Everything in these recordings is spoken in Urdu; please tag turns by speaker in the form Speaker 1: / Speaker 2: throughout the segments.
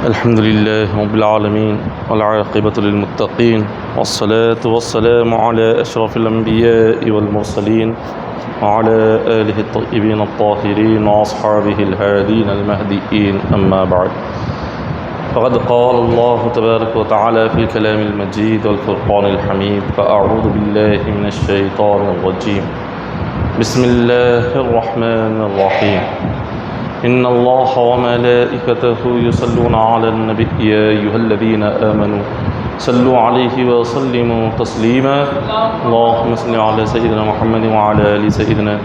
Speaker 1: الحمد لله رب العالمين والعاقبة للمتقين والصلاة والسلام على أشرف الأنبياء والمرسلين وعلى آله الطيبين الطاهرين وأصحابه الهادين المهديين أما بعد فقد قال الله تبارك وتعالى في الكلام المجيد والفرقان الحميد فأعوذ بالله من الشيطان الرجيم بسم الله الرحمن الرحيم إن الله وملائكته يصلون على النبي يا أيها الذين آمنوا صلوا عليه وسلموا تسليما اللهم صل على سيدنا محمد وعلى آل سيدنا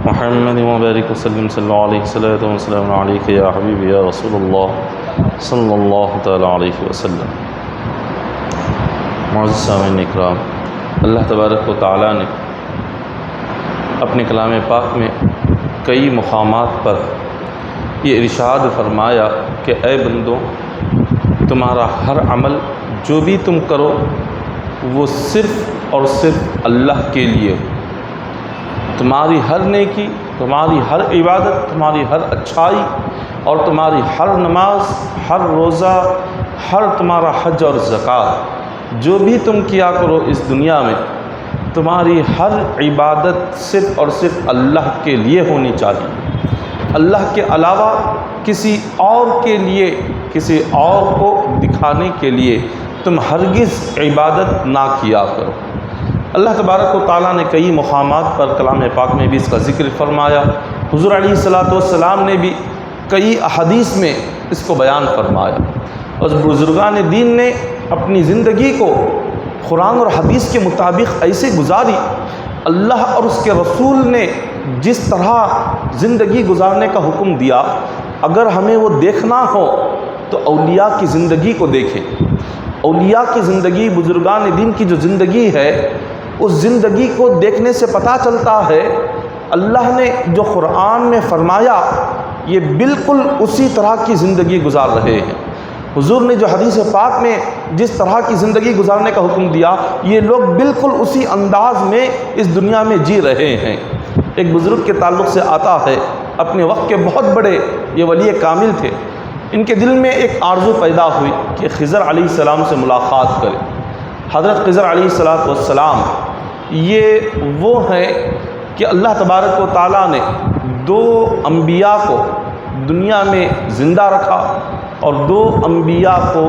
Speaker 1: محمد وبارك وسلم صلى عليه الصلاة والسلام عليك يا حبيبي يا رسول الله صلی اللہ تعالیٰ علیہ وسلم۔ معزز سامعین اکرام، اللہ تبارک و تعالیٰ نے اپنے کلام پاک میں کئی مقامات پر یہ ارشاد فرمایا کہ اے بندو، تمہارا ہر عمل جو بھی تم کرو وہ صرف اور صرف اللہ کے لیے ہو۔ تمہاری ہر نیکی، تمہاری ہر عبادت، تمہاری ہر اچھائی اور تمہاری ہر نماز، ہر روزہ، ہر تمہارا حج اور زکوٰۃ جو بھی تم کیا کرو اس دنیا میں، تمہاری ہر عبادت صرف اور صرف اللہ کے لیے ہونی چاہیے۔ اللہ کے علاوہ کسی اور کے لیے، کسی اور کو دکھانے کے لیے تم ہرگز عبادت نہ کیا کرو۔ اللہ تبارک و تعالیٰ نے کئی مقامات پر کلام پاک میں بھی اس کا ذکر فرمایا۔ حضور علیہ السلام نے بھی کئی احادیث میں اس کو بیان فرمایا، اور بزرگان دین نے اپنی زندگی کو قرآن اور حدیث کے مطابق ایسے گزاری۔ اللہ اور اس کے رسول نے جس طرح زندگی گزارنے کا حکم دیا، اگر ہمیں وہ دیکھنا ہو تو اولیاء کی زندگی کو دیکھیں۔ اولیاء کی زندگی، بزرگان دین کی جو زندگی ہے، اس زندگی کو دیکھنے سے پتہ چلتا ہے اللہ نے جو قرآن میں فرمایا یہ بالکل اسی طرح کی زندگی گزار رہے ہیں۔ حضور نے جو حدیث پاک میں جس طرح کی زندگی گزارنے کا حکم دیا، یہ لوگ بالکل اسی انداز میں اس دنیا میں جی رہے ہیں۔ ایک بزرگ کے تعلق سے آتا ہے، اپنے وقت کے بہت بڑے یہ ولی کامل تھے، ان کے دل میں ایک آرزو پیدا ہوئی کہ خضر علیہ السلام سے ملاقات کرے۔ حضرت خضر علیہ السلام یہ وہ ہیں کہ اللہ تبارک و تعالیٰ نے دو انبیاء کو دنیا میں زندہ رکھا اور دو انبیاء کو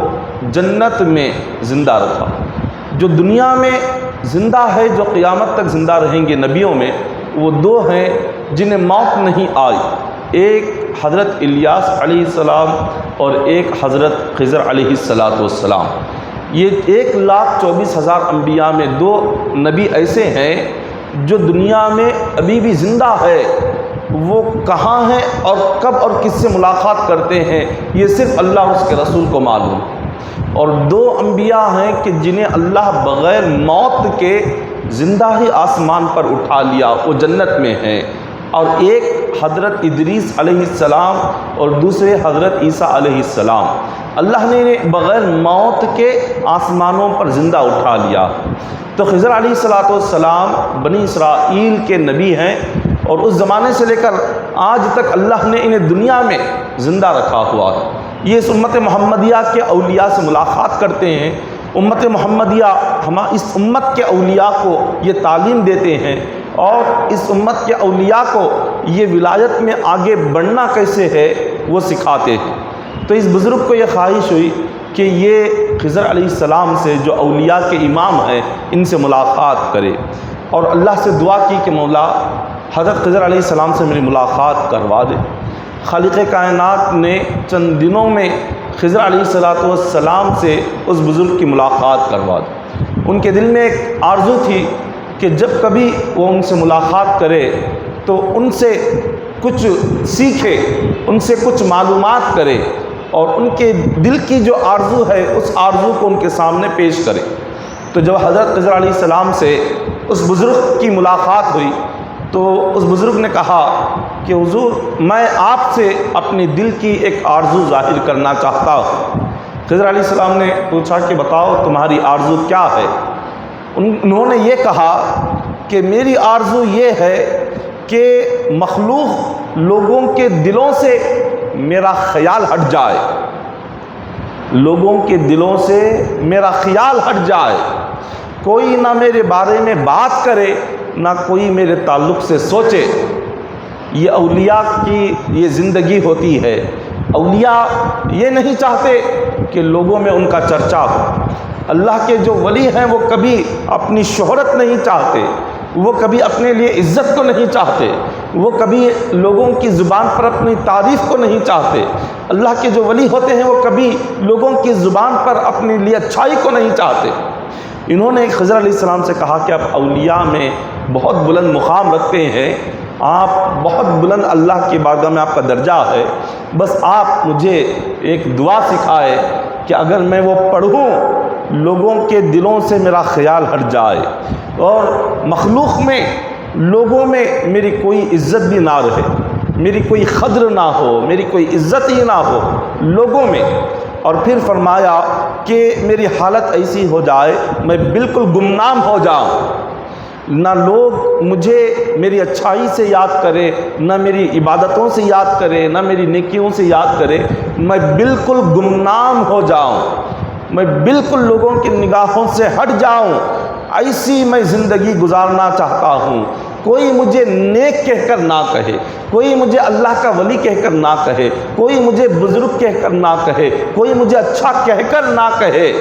Speaker 1: جنت میں زندہ رکھا۔ جو دنیا میں زندہ ہے، جو قیامت تک زندہ رہیں گے نبیوں میں، وہ دو ہیں جنہیں موت نہیں آئی، ایک حضرت الیاس علیہ السلام اور ایک حضرت خضر علیہ السلام۔ یہ 1,24,000 انبیاء میں دو نبی ایسے ہیں جو دنیا میں ابھی بھی زندہ ہے۔ وہ کہاں ہیں اور کب اور کس سے ملاقات کرتے ہیں یہ صرف اللہ اور اس کے رسول کو معلوم۔ اور دو انبیاء ہیں کہ جنہیں اللہ بغیر موت کے زندہ ہی آسمان پر اٹھا لیا، وہ جنت میں ہیں، اور ایک حضرت ادریس علیہ السلام اور دوسرے حضرت عیسیٰ علیہ السلام۔ اللہ نے انہیں بغیر موت کے آسمانوں پر زندہ اٹھا لیا۔ تو خضر علیہ السلام بنی اسرائیل کے نبی ہیں، اور اس زمانے سے لے کر آج تک اللہ نے انہیں دنیا میں زندہ رکھا ہوا ہے۔ یہ اس امت محمدیہ کے اولیاء سے ملاقات کرتے ہیں۔ امت محمدیہ اس امت کے اولیاء کو یہ تعلیم دیتے ہیں، اور اس امت کے اولیاء کو یہ ولایت میں آگے بڑھنا کیسے ہے وہ سکھاتے ہیں۔ تو اس بزرگ کو یہ خواہش ہوئی کہ یہ خضر علیہ السلام سے جو اولیاء کے امام ہیں ان سے ملاقات کرے، اور اللہ سے دعا کی کہ مولا حضرت خضر علیہ السلام سے میری ملاقات کروا دے۔ خالق کائنات نے چند دنوں میں خضر علیہ السلام سے اس بزرگ کی ملاقات کروا دی۔ ان کے دل میں ایک آرزو تھی کہ جب کبھی وہ ان سے ملاقات کرے تو ان سے کچھ سیکھے، ان سے کچھ معلومات کرے، اور ان کے دل کی جو آرزو ہے اس آرزو کو ان کے سامنے پیش کرے۔ تو جب حضرت خضر علیہ السلام سے اس بزرگ کی ملاقات ہوئی تو اس بزرگ نے کہا کہ حضور، میں آپ سے اپنے دل کی ایک آرزو ظاہر کرنا چاہتا ہوں۔ خضر علیہ السلام نے پوچھا کہ بتاؤ تمہاری آرزو کیا ہے؟ انہوں نے یہ کہا کہ میری آرزو یہ ہے کہ مخلوق لوگوں کے دلوں سے میرا خیال ہٹ جائے، لوگوں کے دلوں سے میرا خیال ہٹ جائے، کوئی نہ میرے بارے میں بات کرے، نہ کوئی میرے تعلق سے سوچے۔ یہ اولیاء کی یہ زندگی ہوتی ہے۔ اولیاء یہ نہیں چاہتے کہ لوگوں میں ان کا چرچا ہو۔ اللہ کے جو ولی ہیں وہ کبھی اپنی شہرت نہیں چاہتے، وہ کبھی اپنے لیے عزت کو نہیں چاہتے، وہ کبھی لوگوں کی زبان پر اپنی تعریف کو نہیں چاہتے۔ اللہ کے جو ولی ہوتے ہیں وہ کبھی لوگوں کی زبان پر اپنے لیے اچھائی کو نہیں چاہتے۔ انہوں نے خضر علیہ السلام سے کہا کہ آپ اولیاء میں بہت بلند مقام رکھتے ہیں، آپ بہت بلند اللہ کی بارگاہ میں آپ کا درجہ ہے، بس آپ مجھے ایک دعا سکھائے کہ اگر میں وہ پڑھوں لوگوں کے دلوں سے میرا خیال ہٹ جائے اور مخلوق میں لوگوں میں میری کوئی عزت بھی نہ رہے، میری کوئی قدر نہ ہو، میری کوئی عزت ہی نہ ہو لوگوں میں۔ اور پھر فرمایا کہ میری حالت ایسی ہو جائے میں بالکل گمنام ہو جاؤں، نہ لوگ مجھے میری اچھائی سے یاد کرے، نہ میری عبادتوں سے یاد کرے، نہ میری نیکیوں سے یاد کرے، میں بالکل گمنام ہو جاؤں، میں بالکل لوگوں کی نگاہوں سے ہٹ جاؤں، ایسی میں زندگی گزارنا چاہتا ہوں۔ کوئی مجھے نیک کہہ کر نہ کہے، کوئی مجھے اللہ کا ولی کہہ کر نہ کہے، کوئی مجھے بزرگ کہہ کر نہ کہے، کوئی مجھے اچھا کہہ کر نہ کہے،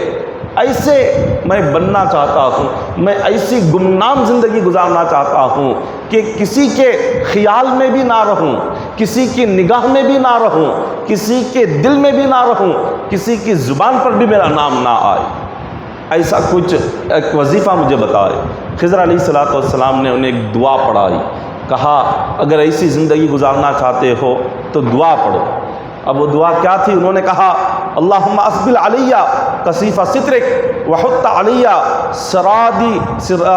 Speaker 1: ایسے میں بننا چاہتا ہوں، میں ایسی گمنام زندگی گزارنا چاہتا ہوں کہ کسی کے خیال میں بھی نہ رہوں، کسی کی نگاہ میں بھی نہ رہوں، کسی کے دل میں بھی نہ رہوں، کسی کی زبان پر بھی میرا نام نہ آئے۔ ایسا کچھ ایک وظیفہ مجھے بتائے۔ خضر علیہ السلام نے انہیں ایک دعا پڑھائی، کہا اگر ایسی زندگی گزارنا چاہتے ہو تو دعا پڑھو۔ اب وہ دعا کیا تھی؟ انہوں نے کہا اللہم اسبل علیہ کثیف سترک وحط علیہ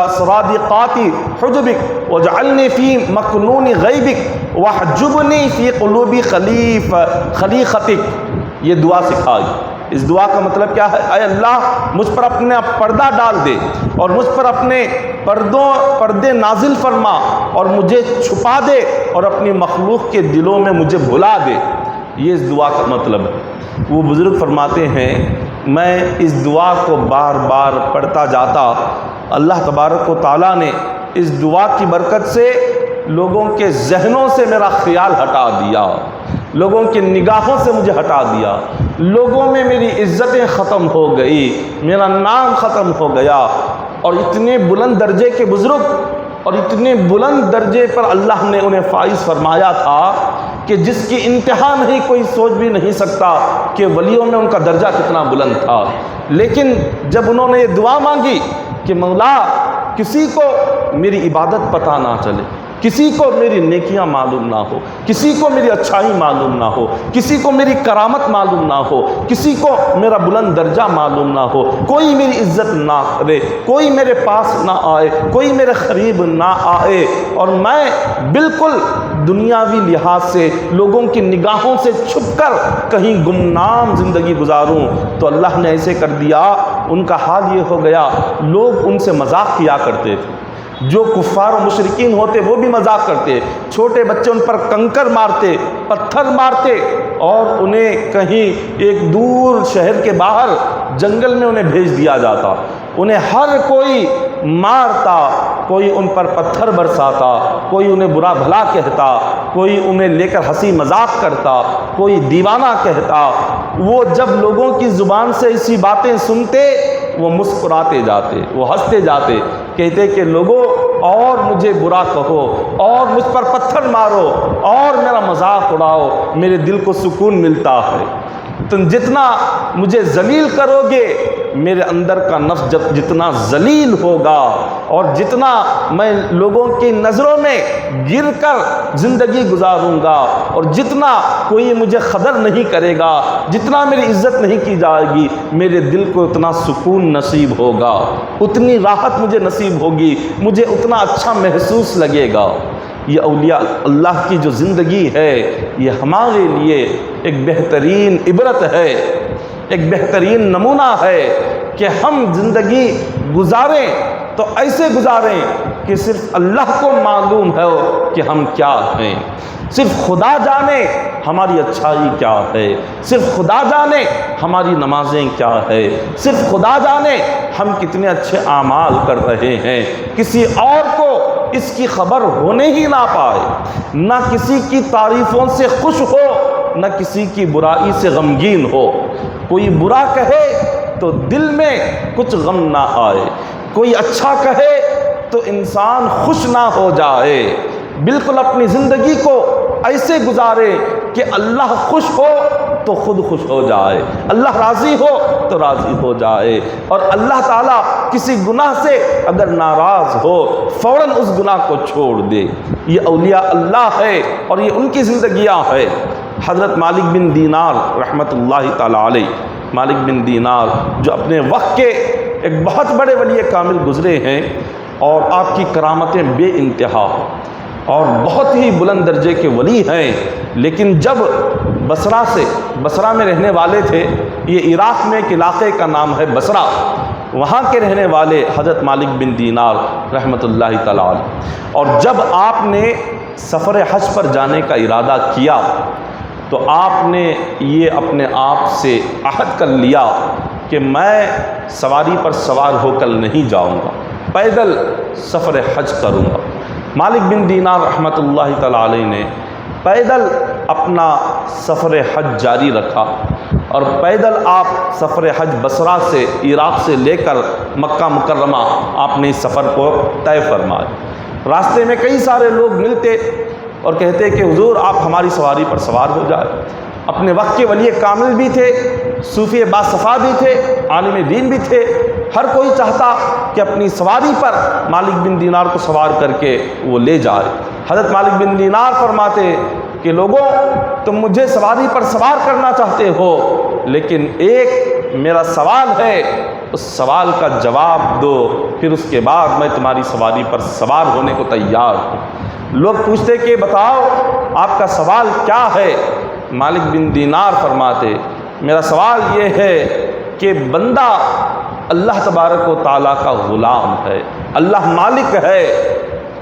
Speaker 1: سرادقات حجبک واجعلنی فی مکنون غیبک واحجبنی فی قلوب خلیقتک۔ یہ دعا سکھائی۔ اس دعا کا مطلب کیا ہے؟ اے اللہ مجھ پر اپنا پردہ ڈال دے اور مجھ پر اپنے پردے نازل فرما اور مجھے چھپا دے اور اپنی مخلوق کے دلوں میں مجھے بھلا دے۔ یہ اس دعا کا مطلب ہے۔ وہ بزرگ فرماتے ہیں میں اس دعا کو بار بار پڑھتا جاتا، اللہ تبارک و تعالیٰ نے اس دعا کی برکت سے لوگوں کے ذہنوں سے میرا خیال ہٹا دیا، لوگوں کی نگاہوں سے مجھے ہٹا دیا، لوگوں میں میری عزتیں ختم ہو گئی، میرا نام ختم ہو گیا۔ اور اتنے بلند درجے کے بزرگ اور اتنے بلند درجے پر اللہ نے انہیں فائز فرمایا تھا کہ جس کی انتہا نہیں، کوئی سوچ بھی نہیں سکتا کہ ولیوں میں ان کا درجہ کتنا بلند تھا۔ لیکن جب انہوں نے یہ دعا مانگی کہ مولا کسی کو میری عبادت پتہ نہ چلے، کسی کو میری نیکیاں معلوم نہ ہو، کسی کو میری اچھائی معلوم نہ ہو، کسی کو میری کرامت معلوم نہ ہو، کسی کو میرا بلند درجہ معلوم نہ ہو، کوئی میری عزت نہ کرے، کوئی میرے پاس نہ آئے، کوئی میرے قریب نہ آئے، اور میں بالکل دنیاوی لحاظ سے لوگوں کی نگاہوں سے چھپ کر کہیں گمنام زندگی گزاروں، تو اللہ نے ایسے کر دیا۔ ان کا حال یہ ہو گیا، لوگ ان سے مذاق کیا کرتے تھے، جو کفار و مشرکین ہوتے وہ بھی مذاق کرتے، چھوٹے بچے ان پر کنکر مارتے، پتھر مارتے، اور انہیں کہیں ایک دور شہر کے باہر جنگل میں انہیں بھیج دیا جاتا، انہیں ہر کوئی مارتا، کوئی ان پر پتھر برساتا، کوئی انہیں برا بھلا کہتا، کوئی انہیں لے کر ہنسی مذاق کرتا، کوئی دیوانہ کہتا۔ وہ جب لوگوں کی زبان سے ایسی باتیں سنتے وہ مسکراتے جاتے، وہ ہنستے جاتے، کہتے کہ لوگوں اور مجھے برا کہو اور مجھ پر پتھر مارو اور میرا مذاق اڑاؤ، میرے دل کو سکون ملتا ہے۔ تم جتنا مجھے ذلیل کرو گے میرے اندر کا نفس جتنا ذلیل ہوگا، اور جتنا میں لوگوں کی نظروں میں گر کر زندگی گزاروں گا، اور جتنا کوئی مجھے قدر نہیں کرے گا، جتنا میری عزت نہیں کی جائے گی، میرے دل کو اتنا سکون نصیب ہوگا، اتنی راحت مجھے نصیب ہوگی، مجھے اتنا اچھا محسوس لگے گا۔ یہ اولیاء اللہ کی جو زندگی ہے یہ ہمارے لیے ایک بہترین عبرت ہے، ایک بہترین نمونہ ہے کہ ہم زندگی گزاریں تو ایسے گزاریں کہ صرف اللہ کو معلوم ہے کہ ہم کیا ہیں۔ صرف خدا جانے ہماری اچھائی کیا ہے، صرف خدا جانے ہماری نمازیں کیا ہے، صرف خدا جانے ہم کتنے اچھے اعمال کر رہے ہیں، کسی اور کو اس کی خبر ہونے ہی نہ پائے، نہ کسی کی تعریفوں سے خوش ہو، نہ کسی کی برائی سے غمگین ہو۔ کوئی برا کہے تو دل میں کچھ غم نہ آئے، کوئی اچھا کہے تو انسان خوش نہ ہو جائے، بالکل اپنی زندگی کو ایسے گزارے کہ اللہ خوش ہو تو خود خوش ہو جائے، اللہ راضی ہو تو راضی ہو جائے، اور اللہ تعالیٰ کسی گناہ سے اگر ناراض ہو فوراً اس گناہ کو چھوڑ دے۔ یہ اولیاء اللہ ہے اور یہ ان کی زندگیاں ہے۔ حضرت مالک بن دینار رحمۃ اللہ تعالیٰ علیہ، مالک بن دینار جو اپنے وقت کے ایک بہت بڑے ولی کامل گزرے ہیں، اور آپ کی کرامتیں بے انتہا اور بہت ہی بلند درجے کے ولی ہیں، لیکن جب بصرہ میں رہنے والے تھے، یہ عراق میں ایک علاقے کا نام ہے بصرہ، وہاں کے رہنے والے حضرت مالک بن دینار رحمۃ اللہ تعالیٰ علیہ، اور جب آپ نے سفر حج پر جانے کا ارادہ کیا تو آپ نے یہ اپنے آپ سے عہد کر لیا کہ میں سواری پر سوار ہو کر نہیں جاؤں گا، پیدل سفر حج کروں گا۔ مالک بن دینار رحمۃ اللہ تعالیٰ علیہ نے پیدل اپنا سفر حج جاری رکھا، اور پیدل آپ سفر حج بصرہ سے عراق سے لے کر مکہ مکرمہ آپ نے اس سفر کو طے فرمایا۔ راستے میں کئی سارے لوگ ملتے اور کہتے کہ حضور آپ ہماری سواری پر سوار ہو جائے۔ اپنے وقت کے ولی کامل بھی تھے، صوفی باصفا بھی تھے، عالم دین بھی تھے، ہر کوئی چاہتا کہ اپنی سواری پر مالک بن دینار کو سوار کر کے وہ لے جائے۔ حضرت مالک بن دینار فرماتے کہ لوگوں تم مجھے سواری پر سوار کرنا چاہتے ہو، لیکن ایک میرا سوال ہے، اس سوال کا جواب دو، پھر اس کے بعد میں تمہاری سواری پر سوار ہونے کو تیار ہوں۔ لوگ پوچھتے کہ بتاؤ آپ کا سوال کیا ہے؟ مالک بن دینار فرماتے میرا سوال یہ ہے کہ بندہ اللہ تبارک و تعالیٰ کا غلام ہے، اللہ مالک ہے،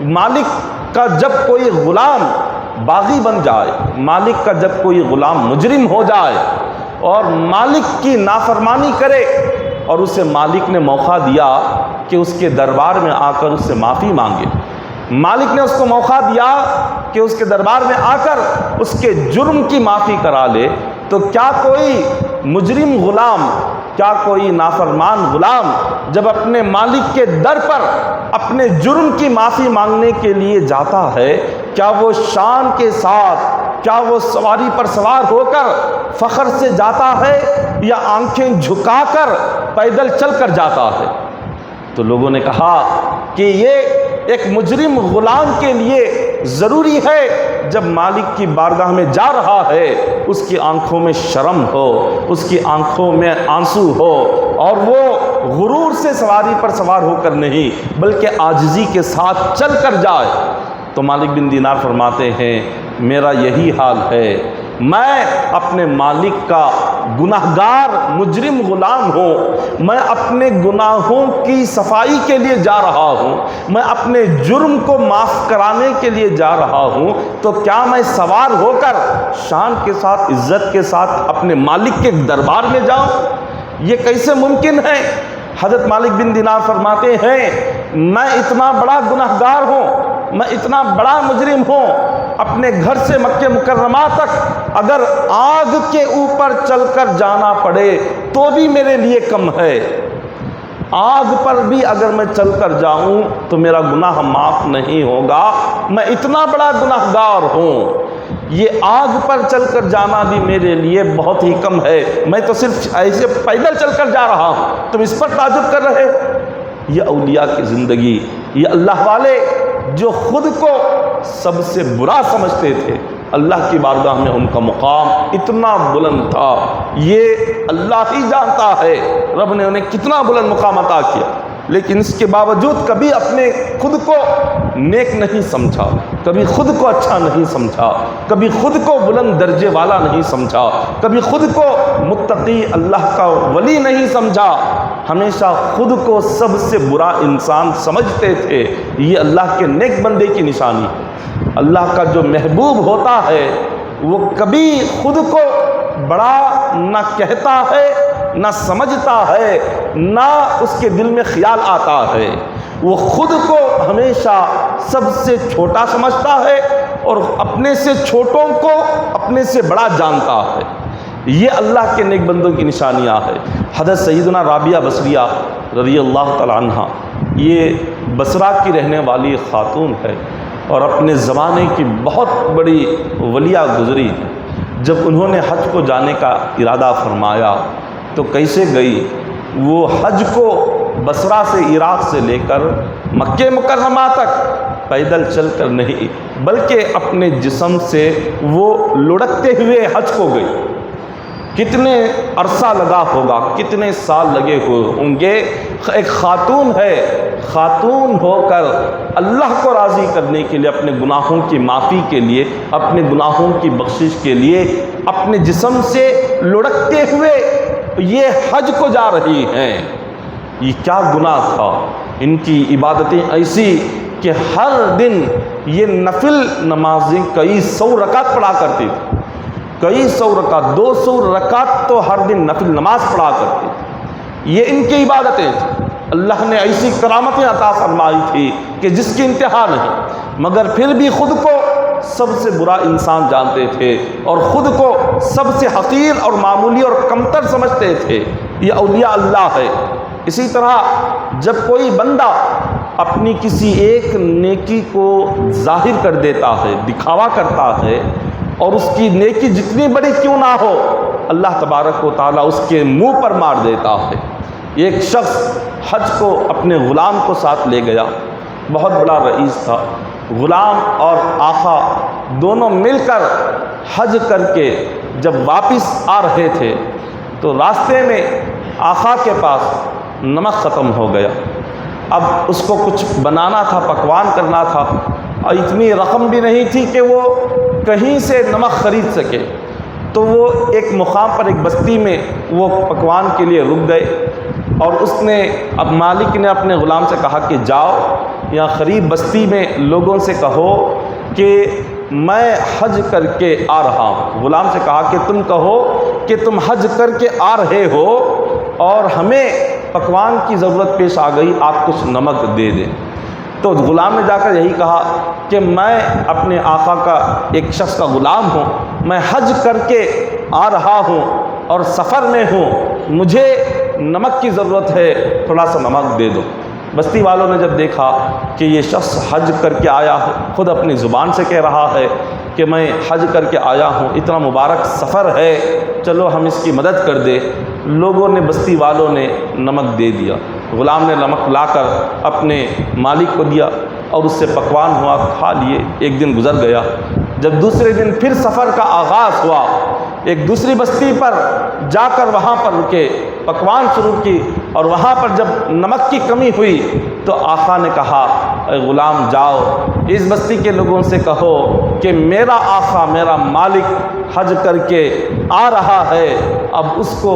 Speaker 1: مالک کا جب کوئی غلام باغی بن جائے، مالک کا جب کوئی غلام مجرم ہو جائے اور مالک کی نافرمانی کرے اور اسے مالک نے موقع دیا کہ اس کے دربار میں آ کر اس سے معافی مانگے، مالک نے اس کو موقع دیا کہ اس کے دربار میں آ کر اس کے جرم کی معافی کرا لے، تو کیا کوئی مجرم غلام، کیا کوئی نافرمان غلام جب اپنے مالک کے در پر اپنے جرم کی معافی مانگنے کے لیے جاتا ہے، کیا وہ شان کے ساتھ، کیا وہ سواری پر سوار ہو کر فخر سے جاتا ہے یا آنکھیں جھکا کر پیدل چل کر جاتا ہے؟ تو لوگوں نے کہا کہ یہ ایک مجرم غلام کے لیے ضروری ہے جب مالک کی بارگاہ میں جا رہا ہے اس کی آنکھوں میں شرم ہو، اس کی آنکھوں میں آنسو ہو، اور وہ غرور سے سواری پر سوار ہو کر نہیں بلکہ عاجزی کے ساتھ چل کر جائے۔ تو مالک بن دینار فرماتے ہیں میرا یہی حال ہے، میں اپنے مالک کا گناہگار مجرم غلام ہوں، میں اپنے گناہوں کی صفائی کے لیے جا رہا ہوں، میں اپنے جرم کو معاف کرانے کے لیے جا رہا ہوں، تو کیا میں سوار ہو کر شان کے ساتھ، عزت کے ساتھ اپنے مالک کے دربار میں جاؤں؟ یہ کیسے ممکن ہے؟ حضرت مالک بن دینار فرماتے ہیں میں اتنا بڑا گناہگار ہوں، میں اتنا بڑا مجرم ہوں، اپنے گھر سے مکہ مکرمہ تک اگر آگ کے اوپر چل کر جانا پڑے تو بھی میرے لیے کم ہے، آگ پر بھی اگر میں چل کر جاؤں تو میرا گناہ معاف نہیں ہوگا، میں اتنا بڑا گناہگار ہوں، یہ آگ پر چل کر جانا بھی میرے لیے بہت ہی کم ہے، میں تو صرف ایسے پیدل چل کر جا رہا ہوں، تم اس پر تعجب کر رہے؟ یہ اولیاء کی زندگی، یہ اللہ والے جو خود کو سب سے برا سمجھتے تھے، اللہ کی بارگاہ میں ان کا مقام اتنا بلند تھا، یہ اللہ ہی جانتا ہے رب نے انہیں کتنا بلند مقام عطا کیا۔ لیکن اس کے باوجود کبھی اپنے خود کو نیک نہیں سمجھا، کبھی خود کو اچھا نہیں سمجھا، کبھی خود کو بلند درجے والا نہیں سمجھا، کبھی خود کو متقی اللہ کا ولی نہیں سمجھا، ہمیشہ خود کو سب سے برا انسان سمجھتے تھے۔ یہ اللہ کے نیک بندے کی نشانی ہے۔ اللہ کا جو محبوب ہوتا ہے وہ کبھی خود کو بڑا نہ کہتا ہے، نہ سمجھتا ہے، نہ اس کے دل میں خیال آتا ہے۔ وہ خود کو ہمیشہ سب سے چھوٹا سمجھتا ہے اور اپنے سے چھوٹوں کو اپنے سے بڑا جانتا ہے۔ یہ اللہ کے نیک بندوں کی نشانیاں ہے۔ حضرت سیدنا رابعہ بصریہ رضی اللہ تعالی عنہ، یہ بصرہ کی رہنے والی خاتون ہے اور اپنے زمانے کی بہت بڑی ولیہ گزری ہے۔ جب انہوں نے حج کو جانے کا ارادہ فرمایا تو کیسے گئی؟ وہ حج کو بصرہ سے، عراق سے لے کر مکہ مکرمہ تک پیدل چل کر نہیں بلکہ اپنے جسم سے وہ لڑکتے ہوئے حج کو گئی۔ کتنے عرصہ لگا ہوگا، کتنے سال لگے ہوئے ہوں گے۔ ایک خاتون ہے، خاتون ہو کر اللہ کو راضی کرنے کے لیے، اپنے گناہوں کی معافی کے لیے، اپنے گناہوں کی بخشش کے لیے اپنے جسم سے لڑکتے ہوئے یہ حج کو جا رہی ہیں۔ یہ کیا گناہ تھا؟ ان کی عبادتیں ایسی کہ ہر دن یہ نفل نمازیں کئی سو رکعت پڑھا کرتی تھی، کئی سو رکعت، 200 رکعت تو ہر دن نفل نماز پڑھا کرتی تھی۔ یہ ان کی عبادتیں تھیں۔ اللہ نے ایسی کرامتیں عطا فرمائی تھی کہ جس کی انتہا نہیں، مگر پھر بھی خود کو سب سے برا انسان جانتے تھے اور خود کو سب سے حقیر اور معمولی اور کمتر سمجھتے تھے۔ یہ اولیاء اللہ ہے۔ اسی طرح جب کوئی بندہ اپنی کسی ایک نیکی کو ظاہر کر دیتا ہے، دکھاوا کرتا ہے، اور اس کی نیکی جتنی بڑی کیوں نہ ہو، اللہ تبارک و تعالیٰ اس کے منہ پر مار دیتا ہے۔ ایک شخص حج کو اپنے غلام کو ساتھ لے گیا، بہت بڑا رئیس تھا۔ غلام اور آقا دونوں مل کر حج کر کے جب واپس آ رہے تھے تو راستے میں آقا کے پاس نمک ختم ہو گیا۔ اب اس کو کچھ بنانا تھا، پکوان کرنا تھا، اور اتنی رقم بھی نہیں تھی کہ وہ کہیں سے نمک خرید سکے۔ تو وہ ایک مقام پر، ایک بستی میں وہ پکوان کے لیے رک گئے، اور اس نے، اب مالک نے اپنے غلام سے کہا کہ جاؤ یا قریب بستی میں لوگوں سے کہو کہ میں حج کر کے آ رہا ہوں۔ غلام سے کہا کہ تم کہو کہ تم حج کر کے آ رہے ہو اور ہمیں پکوان کی ضرورت پیش آ گئی، آپ کچھ نمک دے دیں۔ تو غلام نے جا کر یہی کہا کہ میں اپنے آقا کا ایک شخص کا غلام ہوں، میں حج کر کے آ رہا ہوں اور سفر میں ہوں، مجھے نمک کی ضرورت ہے، تھوڑا سا نمک دے دو۔ بستی والوں نے جب دیکھا کہ یہ شخص حج کر کے آیا ہے، خود اپنی زبان سے کہہ رہا ہے کہ میں حج کر کے آیا ہوں، اتنا مبارک سفر ہے، چلو ہم اس کی مدد کر دے، لوگوں نے، بستی والوں نے نمک دے دیا۔ غلام نے نمک لا کر اپنے مالک کو دیا اور اس سے پکوان ہوا، کھا لیے۔ ایک دن گزر گیا، جب دوسرے دن پھر سفر کا آغاز ہوا، ایک دوسری بستی پر جا کر وہاں پر رکے، پکوان شروع کی، اور وہاں پر جب نمک کی کمی ہوئی تو آقا نے کہا اے غلام جاؤ اس بستی کے لوگوں سے کہو کہ میرا آقا، میرا مالک حج کر کے آ رہا ہے، اب اس کو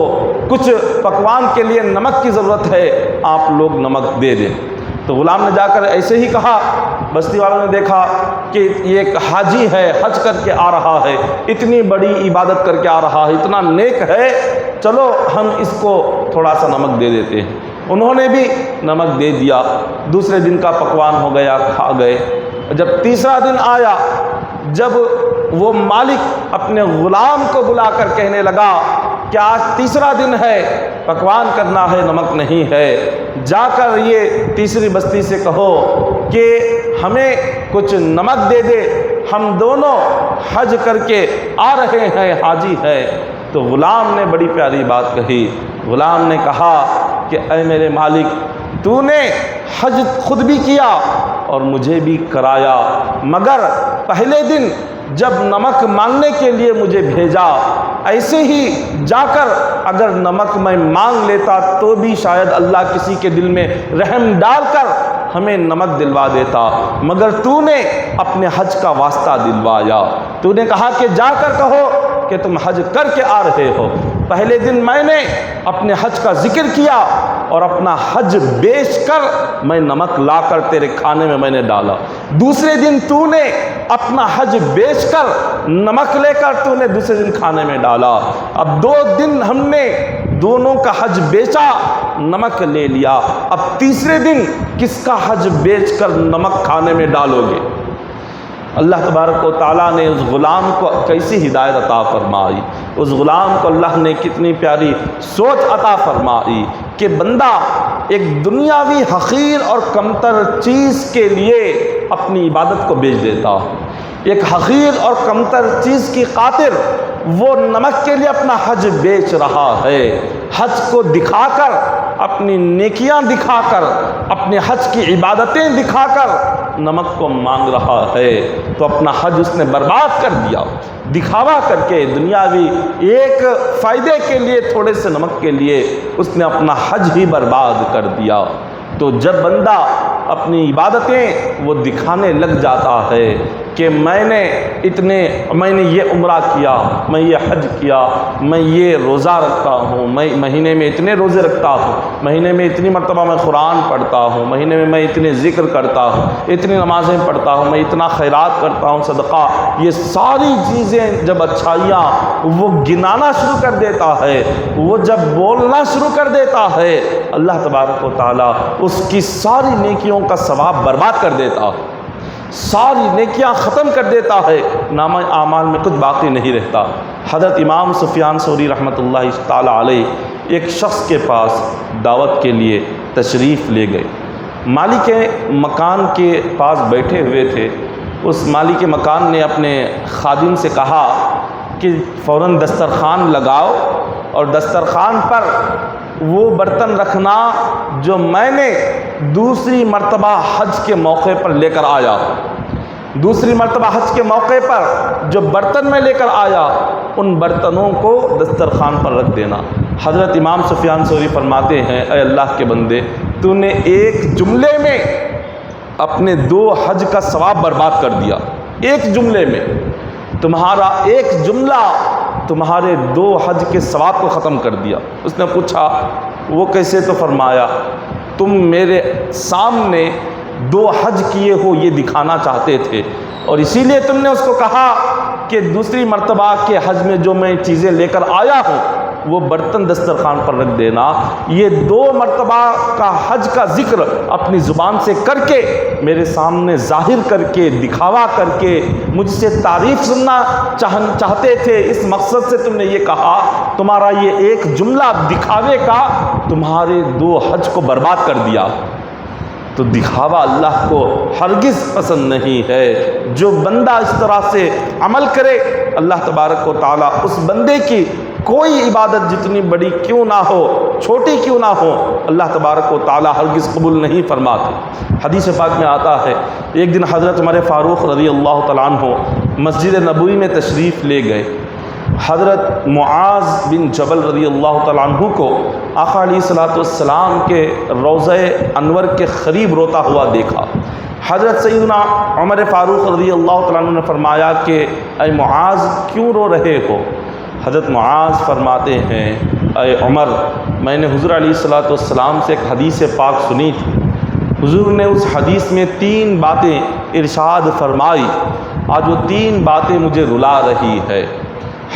Speaker 1: کچھ پکوان کے لیے نمک کی ضرورت ہے، آپ لوگ نمک دے دیں۔ تو غلام نے جا کر ایسے ہی کہا، بستی والوں نے دیکھا کہ یہ ایک حاجی ہے، حج کر کے آ رہا ہے، اتنی بڑی عبادت کر کے آ رہا ہے، اتنا نیک ہے، چلو ہم اس کو تھوڑا سا نمک دے دیتے ہیں۔ انہوں نے بھی نمک دے دیا، دوسرے دن کا پکوان ہو گیا، کھا گئے۔ جب تیسرا دن آیا، جب وہ مالک اپنے غلام کو بلا کر کہنے لگا کہ آج تیسرا دن ہے، پکوان کرنا ہے، نمک نہیں ہے، جا کر یہ تیسری بستی سے کہو کہ ہمیں کچھ نمک دے دے، ہم دونوں حج کر کے آ رہے ہیں، حاجی ہے۔ تو غلام نے بڑی پیاری بات کہی، غلام نے کہا کہ اے میرے مالک، تو نے حج خود بھی کیا اور مجھے بھی کرایا، مگر پہلے دن جب نمک مانگنے کے لیے مجھے بھیجا ایسے ہی جا کر اگر نمک میں مانگ لیتا تو بھی شاید اللہ کسی کے دل میں رحم ڈال کر ہمیں نمک دلوا دیتا، مگر تو نے اپنے حج کا واسطہ دلوایا۔ تو نے کہا کہ جا کر کہو کہ تم حج کر کے آ رہے ہو۔ پہلے دن میں نے اپنے حج کا ذکر کیا اور اپنا حج بیچ کر میں نمک لا کر تیرے کھانے میں نے ڈالا۔ دوسرے دن تو نے اپنا حج بیچ کر نمک لے کر تو نے دوسرے دن کھانے میں ڈالا۔ اب 2 دن ہم نے دونوں کا حج بیچا، نمک لے لیا، اب تیسرے دن کس کا حج بیچ کر نمک کھانے میں ڈالو گے؟ اللہ تبارک و تعالیٰ نے اس غلام کو کیسی ہدایت عطا فرمائی، اس غلام کو اللہ نے کتنی پیاری سوچ عطا فرمائی کہ بندہ ایک دنیاوی حقیر اور کمتر چیز کے لیے اپنی عبادت کو بیچ دیتا، ایک حقیر اور کمتر چیز کی خاطر وہ نمک کے لیے اپنا حج بیچ رہا ہے، حج کو دکھا کر، اپنی نیکیاں دکھا کر، اپنے حج کی عبادتیں دکھا کر نمک کو مانگ رہا ہے، تو اپنا حج اس نے برباد کر دیا، دکھاوا کر کے دنیاوی ایک فائدے کے لیے، تھوڑے سے نمک کے لیے اس نے اپنا حج ہی برباد کر دیا۔ تو جب بندہ اپنی عبادتیں وہ دکھانے لگ جاتا ہے کہ میں نے یہ عمرہ کیا، میں یہ حج کیا، میں یہ روزہ رکھتا ہوں، میں مہینے میں اتنے روزے رکھتا ہوں، مہینے میں اتنی مرتبہ میں قرآن پڑھتا ہوں، مہینے میں اتنے ذکر کرتا ہوں، اتنی نمازیں پڑھتا ہوں، میں اتنا خیرات کرتا ہوں، صدقہ، یہ ساری چیزیں جب اچھائیاں وہ گنانا شروع کر دیتا ہے، وہ جب بولنا شروع کر دیتا ہے، اللہ تبارک و تعالیٰ اس کی ساری نیکیوں کا ثواب برباد کر دیتا ہے، ساری نیکیاں ختم کر دیتا ہے، نامہ اعمال میں کچھ باقی نہیں رہتا۔ حضرت امام سفیان ثوری رحمۃ اللہ تعالی علیہ ایک شخص کے پاس دعوت کے لیے تشریف لے گئے، مالک مکان کے پاس بیٹھے ہوئے تھے۔ اس مالک مکان نے اپنے خادم سے کہا کہ فوراً دسترخوان لگاؤ اور دسترخوان پر وہ برتن رکھنا جو میں نے دوسری مرتبہ حج کے موقع پر لے کر آیا، دوسری مرتبہ حج کے موقع پر جو برتن میں لے کر آیا ان برتنوں کو دسترخوان پر رکھ دینا۔ حضرت امام سفیان ثوری فرماتے ہیں، اے اللہ کے بندے، تو نے ایک جملے میں اپنے 2 حج کا ثواب برباد کر دیا، ایک جملے میں تمہارا ایک جملہ تمہارے 2 حج کے ثواب کو ختم کر دیا۔ اس نے پوچھا وہ کیسے؟ تو فرمایا تم میرے سامنے 2 حج کیے ہو یہ دکھانا چاہتے تھے، اور اسی لیے تم نے اس کو کہا کہ دوسری مرتبہ کے حج میں جو میں چیزیں لے کر آیا ہوں وہ برتن دسترخوان پر رکھ دینا۔ یہ 2 مرتبہ کا حج کا ذکر اپنی زبان سے کر کے میرے سامنے ظاہر کر کے دکھاوا کر کے مجھ سے تعریف سننا چاہتے تھے، اس مقصد سے تم نے یہ کہا، تمہارا یہ ایک جملہ دکھاوے کا تمہارے 2 حج کو برباد کر دیا۔ تو دکھاوا اللہ کو ہرگز پسند نہیں ہے۔ جو بندہ اس طرح سے عمل کرے، اللہ تبارک و تعالیٰ اس بندے کی کوئی عبادت جتنی بڑی کیوں نہ ہو، چھوٹی کیوں نہ ہو، اللہ تبارک و تعالیٰ ہرگز قبول نہیں فرماتے۔ حدیث پاک میں آتا ہے ایک دن حضرت عمر فاروق رضی اللہ تعالیٰ عنہ مسجد نبوی میں تشریف لے گئے۔ حضرت معاذ بن جبل رضی اللہ تعالیٰ عنہ کو آقا علیہ الصلوۃ والسلام کے روضہ انور کے قریب روتا ہوا دیکھا۔ حضرت سیدنا عمر فاروق رضی اللہ تعالیٰ عنہ نے فرمایا کہ اے معاذ کیوں رو رہے ہو؟ حضرت معاذ فرماتے ہیں اے عمر، میں نے حضور علیہ الصلوۃ والسلام سے ایک حدیث پاک سنی تھی، حضور نے اس حدیث میں 3 باتیں ارشاد فرمائی، آج وہ 3 باتیں مجھے رلا رہی ہے۔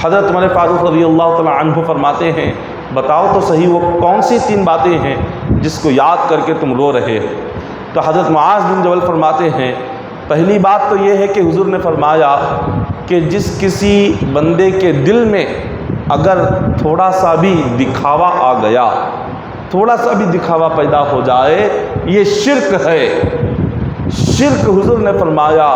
Speaker 1: حضرت عمر فاروق رضی اللہ تعالیٰ عنہ فرماتے ہیں بتاؤ تو صحیح وہ کون سی 3 باتیں ہیں جس کو یاد کر کے تم رو رہے ہو؟ تو حضرت معاذ بن جبل فرماتے ہیں پہلی بات تو یہ ہے کہ حضور نے فرمایا کہ جس کسی بندے کے دل میں اگر تھوڑا سا بھی دکھاوا آ گیا، تھوڑا سا بھی دکھاوا پیدا ہو جائے، یہ شرک ہے۔ شرک حضور نے فرمایا،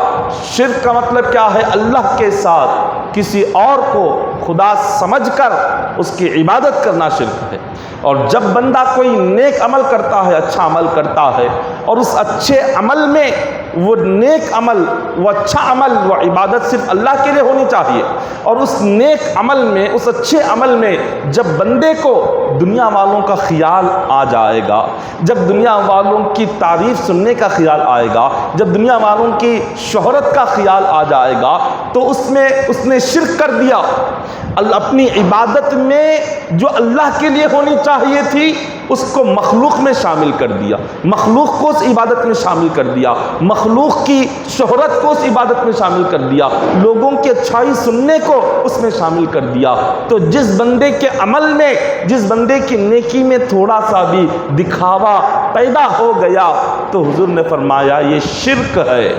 Speaker 1: شرک کا مطلب کیا ہے؟ اللہ کے ساتھ کسی اور کو خدا سمجھ کر اس کی عبادت کرنا شرک ہے۔ اور جب بندہ کوئی نیک عمل کرتا ہے، اچھا عمل کرتا ہے، اور اس اچھے عمل میں وہ نیک عمل، وہ اچھا عمل، وہ عبادت صرف اللہ کے لیے ہونی چاہیے، اور اس نیک عمل میں، اس اچھے عمل میں جب بندے کو دنیا والوں کا خیال آ جائے گا، جب دنیا والوں کی تعریف سننے کا خیال آئے گا، جب دنیا والوں کی شہرت کا خیال آ جائے گا، تو اس نے شرک کر دیا، اپنی عبادت میں جو اللہ کے لیے ہونی چاہیے تھی اس کو مخلوق میں شامل کر دیا، مخلوق کو اس عبادت میں شامل کر دیا، مخلوق کی شہرت کو اس عبادت میں شامل کر دیا، لوگوں کی اچھائی سننے کو اس میں شامل کر دیا۔ تو جس بندے کے عمل میں، جس بندے کی نیکی میں تھوڑا سا بھی دکھاوا پیدا ہو گیا تو حضور نے فرمایا یہ شرک ہے،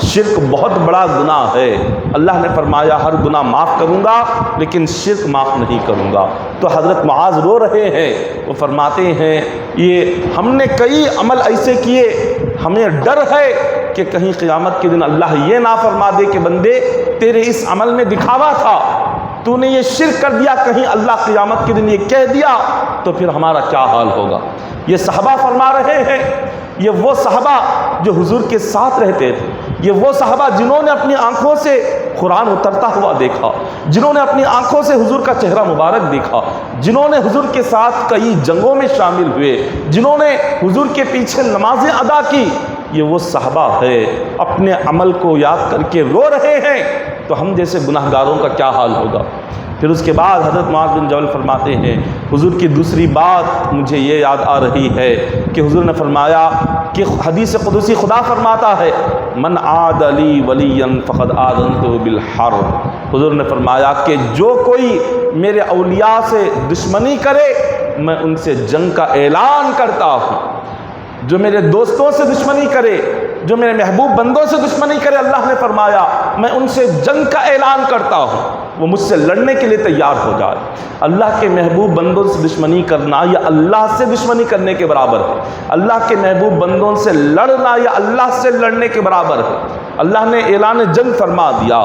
Speaker 1: شرک بہت بڑا گناہ ہے۔ اللہ نے فرمایا ہر گناہ معاف کروں گا لیکن شرک معاف نہیں کروں گا۔ تو حضرت معاذ رو رہے ہیں، وہ فرماتے ہیں یہ ہم نے کئی عمل ایسے کیے، ہمیں ڈر ہے کہ کہیں قیامت کے دن اللہ یہ نہ فرما دے کہ بندے تیرے اس عمل میں دکھاوا تھا، تو نے یہ شرک کر دیا، کہیں اللہ قیامت کے دن یہ کہہ دیا تو پھر ہمارا کیا حال ہوگا۔ یہ صحابہ فرما رہے ہیں، یہ وہ صحابہ جو حضور کے ساتھ رہتے تھے، یہ وہ صحابہ جنہوں نے اپنی آنکھوں سے قرآن اترتا ہوا دیکھا، جنہوں نے اپنی آنکھوں سے حضور کا چہرہ مبارک دیکھا، جنہوں نے حضور کے ساتھ کئی جنگوں میں شامل ہوئے، جنہوں نے حضور کے پیچھے نمازیں ادا کی، یہ وہ صحابہ ہے اپنے عمل کو یاد کر کے رو رہے ہیں، تو ہم جیسے گناہ گاروں کا کیا حال ہوگا۔ پھر اس کے بعد حضرت معاذ بن جبل فرماتے ہیں حضور کی دوسری بات مجھے یہ یاد آ رہی ہے کہ حضور نے فرمایا کہ حدیث قدسی خدا فرماتا ہے من عاد لی ولیا فقد آذنتہ بالحرب، حضور نے فرمایا کہ جو کوئی میرے اولیاء سے دشمنی کرے میں ان سے جنگ کا اعلان کرتا ہوں، جو میرے دوستوں سے دشمنی کرے، جو میرے محبوب بندوں سے دشمنی کرے، اللہ نے فرمایا میں ان سے جنگ کا اعلان کرتا ہوں، وہ مجھ سے لڑنے کے لیے تیار ہو جائے۔ اللہ کے محبوب بندوں سے دشمنی کرنا یا اللہ سے دشمنی کرنے کے برابر ہے، اللہ کے محبوب بندوں سے لڑنا یا اللہ سے لڑنے کے برابر ہے۔ اللہ نے اعلان جنگ فرما دیا،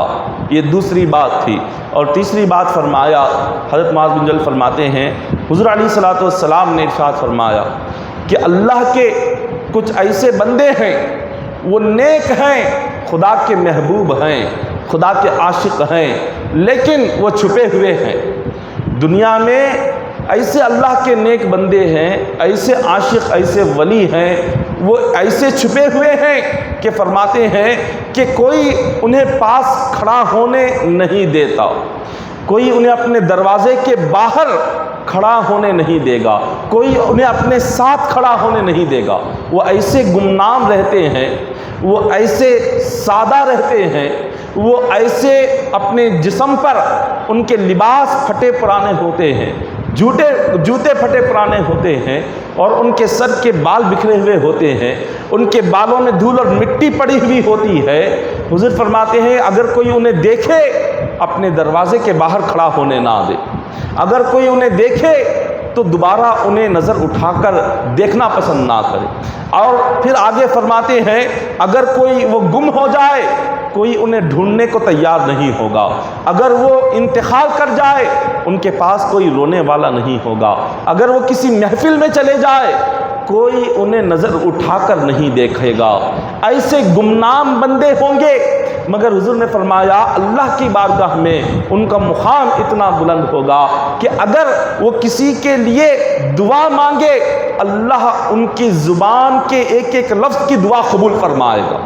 Speaker 1: یہ دوسری بات تھی۔ اور تیسری بات فرمایا، حضرت معاذ بن جبل فرماتے ہیں حضور علیہ الصلوۃ والسلام نے ارشاد فرمایا کہ اللہ کے کچھ ایسے بندے ہیں وہ نیک ہیں، خدا کے محبوب ہیں، خدا کے عاشق ہیں، لیکن وہ چھپے ہوئے ہیں۔ دنیا میں ایسے اللہ کے نیک بندے ہیں، ایسے عاشق، ایسے ولی ہیں، وہ ایسے چھپے ہوئے ہیں کہ فرماتے ہیں کہ کوئی انہیں پاس کھڑا ہونے نہیں دیتا، کوئی انہیں اپنے دروازے کے باہر کھڑا ہونے نہیں دے گا، کوئی انہیں اپنے ساتھ کھڑا ہونے نہیں دے گا۔ وہ ایسے گمنام رہتے ہیں، وہ ایسے سادہ رہتے ہیں، وہ ایسے اپنے جسم پر ان کے لباس پھٹے پرانے ہوتے ہیں، جوتے پھٹے پرانے ہوتے ہیں، اور ان کے سر کے بال بکھرے ہوئے ہوتے ہیں، ان کے بالوں میں دھول اور مٹی پڑی ہوئی ہوتی ہے۔ حضور فرماتے ہیں اگر کوئی انہیں دیکھے اپنے دروازے کے باہر کھڑا ہونے نہ دے، اگر کوئی انہیں دیکھے تو دوبارہ انہیں نظر اٹھا کر دیکھنا پسند نہ کرے۔ اور پھر آگے فرماتے ہیں اگر کوئی وہ گم ہو جائے کوئی انہیں ڈھونڈنے کو تیار نہیں ہوگا، اگر وہ انتقال کر جائے ان کے پاس کوئی رونے والا نہیں ہوگا، اگر وہ کسی محفل میں چلے جائے کوئی انہیں نظر اٹھا کر نہیں دیکھے گا۔ ایسے گمنام بندے ہوں گے، مگر حضور نے فرمایا اللہ کی بارگاہ میں ان کا مقام اتنا بلند ہوگا کہ اگر وہ کسی کے لیے دعا مانگے اللہ ان کی زبان کے ایک ایک لفظ کی دعا قبول فرمائے گا۔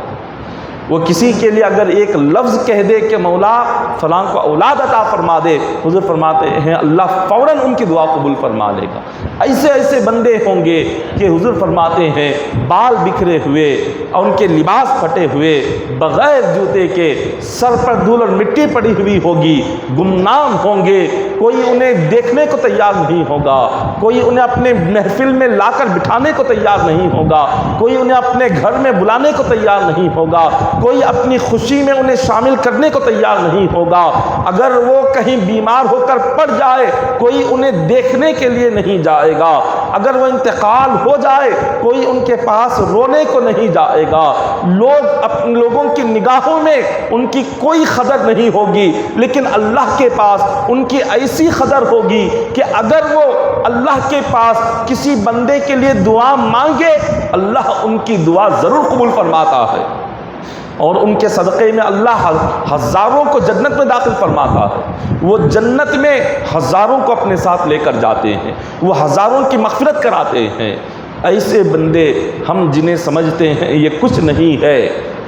Speaker 1: وہ کسی کے لیے اگر ایک لفظ کہہ دے کہ مولا فلاں کو اولاد عطا فرما دے، حضور فرماتے ہیں اللہ فوراً ان کی دعا قبول فرما لے گا۔ ایسے ایسے بندے ہوں گے کہ حضور فرماتے ہیں بال بکھرے ہوئے اور ان کے لباس پھٹے ہوئے، بغیر جوتے کے، سر پر دھول اور مٹی پڑی ہوئی ہوگی، گمنام ہوں گے، کوئی انہیں دیکھنے کو تیار نہیں ہوگا، کوئی انہیں اپنے محفل میں لا کر بٹھانے کو تیار نہیں ہوگا، کوئی انہیں اپنے گھر میں بلانے کو تیار نہیں ہوگا، کوئی اپنی خوشی میں انہیں شامل کرنے کو تیار نہیں ہوگا، اگر وہ کہیں بیمار ہو کر پڑ جائے کوئی انہیں دیکھنے کے لیے نہیں جائے گا، اگر وہ انتقال ہو جائے کوئی ان کے پاس رونے کو نہیں جائے گا، لوگوں کی نگاہوں میں ان کی کوئی قدر نہیں ہوگی، لیکن اللہ کے پاس ان کی ایسی قدر ہوگی کہ اگر وہ اللہ کے پاس کسی بندے کے لیے دعا مانگے اللہ ان کی دعا ضرور قبول فرماتا ہے۔ اور ان کے صدقے میں اللہ ہزاروں کو جنت میں داخل فرماتا ہے، وہ جنت میں ہزاروں کو اپنے ساتھ لے کر جاتے ہیں، وہ ہزاروں کی مغفرت کراتے ہیں۔ ایسے بندے ہم جنہیں سمجھتے ہیں یہ کچھ نہیں ہے،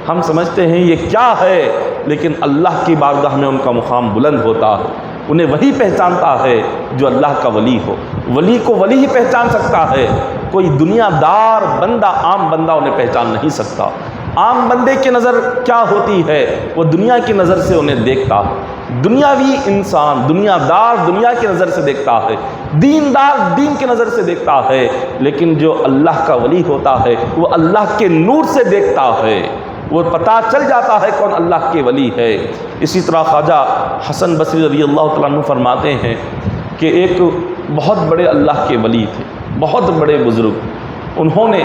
Speaker 1: ہم سمجھتے ہیں یہ کیا ہے، لیکن اللہ کی بارگاہ میں ان کا مقام بلند ہوتا ہے۔ انہیں وہی پہچانتا ہے جو اللہ کا ولی ہو، ولی کو ولی ہی پہچان سکتا ہے، کوئی دنیا دار بندہ، عام بندہ انہیں پہچان نہیں سکتا۔ عام بندے کی نظر کیا ہوتی ہے، وہ دنیا کی نظر سے انہیں دیکھتا ہے، دنیاوی انسان دنیا دار دنیا کی نظر سے دیکھتا ہے، دین دار دین کی نظر سے دیکھتا ہے، لیکن جو اللہ کا ولی ہوتا ہے وہ اللہ کے نور سے دیکھتا ہے، وہ پتہ چل جاتا ہے کون اللہ کے ولی ہے۔ اسی طرح خواجہ حسن بصری رضی اللہ تعالیٰ عنہ فرماتے ہیں کہ ایک بہت بڑے اللہ کے ولی تھے، بہت بڑے بزرگ، انہوں نے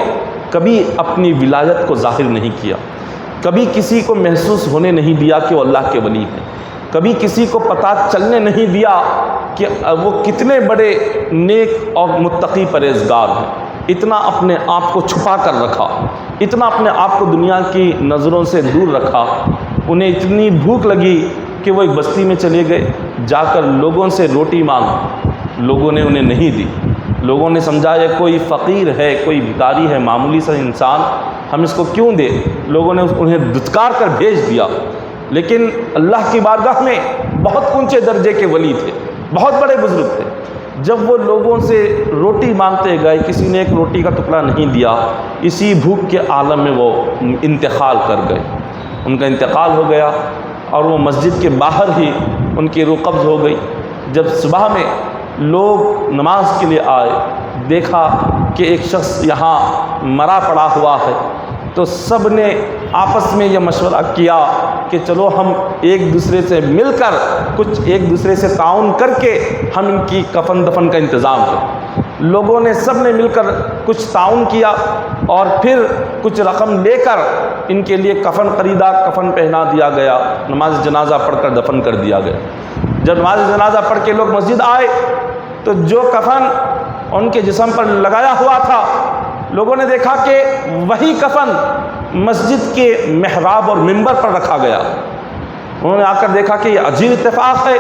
Speaker 1: کبھی اپنی ولایت کو ظاہر نہیں کیا، کبھی کسی کو محسوس ہونے نہیں دیا کہ وہ اللہ کے ولی ہیں، کبھی کسی کو پتہ چلنے نہیں دیا کہ وہ کتنے بڑے نیک اور متقی پرہیزگار ہیں، اتنا اپنے آپ کو چھپا کر رکھا، اتنا اپنے آپ کو دنیا کی نظروں سے دور رکھا۔ انہیں اتنی بھوک لگی کہ وہ ایک بستی میں چلے گئے، جا کر لوگوں سے روٹی مانگ، لوگوں نے انہیں نہیں دی، لوگوں نے سمجھا یہ کوئی فقیر ہے، کوئی بھکاری ہے، معمولی سا انسان، ہم اس کو کیوں دیں، لوگوں نے انہیں دھتکار کر بھیج دیا۔ لیکن اللہ کی بارگاہ میں بہت اونچے درجے کے ولی تھے، بہت بڑے بزرگ تھے، جب وہ لوگوں سے روٹی مانگتے گئے، کسی نے ایک روٹی کا ٹکڑا نہیں دیا، اسی بھوک کے عالم میں وہ انتقال کر گئے، ان کا انتقال ہو گیا، اور وہ مسجد کے باہر ہی ان کی روح قبض ہو گئی۔ جب صبح میں لوگ نماز کے لیے آئے، دیکھا کہ ایک شخص یہاں مرا پڑا ہوا ہے، تو سب نے آپس میں یہ مشورہ کیا کہ چلو ہم ایک دوسرے سے مل کر کچھ ایک دوسرے سے تعاون کر کے ہم ان کی کفن دفن کا انتظام کریں۔ لوگوں نے سب نے مل کر کچھ تعاون کیا اور پھر کچھ رقم لے کر ان کے لیے کفن خریدا، کفن پہنا دیا گیا، نماز جنازہ پڑھ کر دفن کر دیا گیا۔ جب نماز جنازہ پڑھ کے لوگ مسجد آئے تو جو کفن ان کے جسم پر لگایا ہوا تھا، لوگوں نے دیکھا کہ وہی کفن مسجد کے محراب اور منبر پر رکھا گیا۔ انہوں نے آ کر دیکھا کہ یہ عجیب اتفاق ہے،